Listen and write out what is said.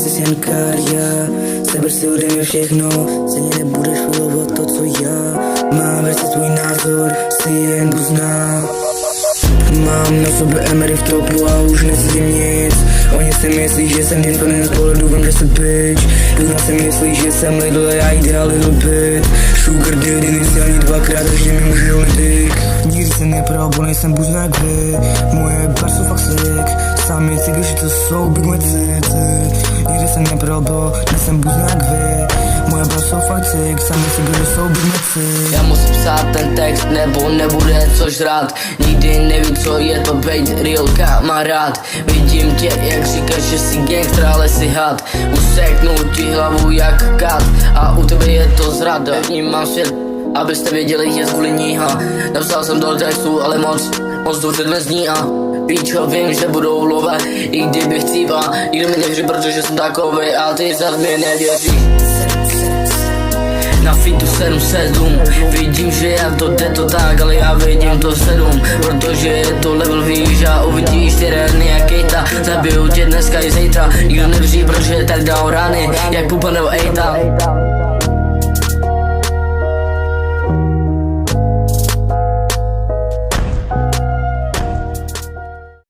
jsi jen karja. Seber si ode mě všechno, stejně nebudeš milovat to, co já. Mám věci tvůj názor, si jen pozná. Mám na sobě emery v topu a už necítím nic. Oni si myslí, že jsem jen z pohledu, vím, že jsi bitch. Kdo si myslí, že jsem Lidl a já ideál little bit. Sugar daddy, nejsi ani dvakrát, takže mi může lidik. Nikdy se nepral, bo nejsem buzna jak vy. Moje bar jsou fakt sick. Sami cigry, to jsou big moje city. Nikdy se nepral, bo nejsem buzna jak vy. Moje bar jsou fakt sick. Sami cigry jsou big moje city. Já musím psát ten text, nebo nebude co žrát. Nikdy neví, co je to bejt real kamarád. Vidím tě, jak říkáš, že jsi gangster, ale jsi had. Useknu ti hlavu jak kat a u tebe je to zrada. Vnímám svět, abyste věděli, je kvůli níha. Napsal jsem do textu, ale moc dobře dnes zní a píčo, vím, že budou lové, i kdybych cíva. Nikdo mi nevěří, protože jsem takovej a ty zas mi nevěříš. Na fitu 7-7, vidím, že já to jde to tak, ale já vidím to 7, protože je to level výš a uvidíš ty rany jak Kejta. Zabiju tě dneska i zítra, nikdo nevěří, protože tak dál rány, jak Pupa nebo Ejta.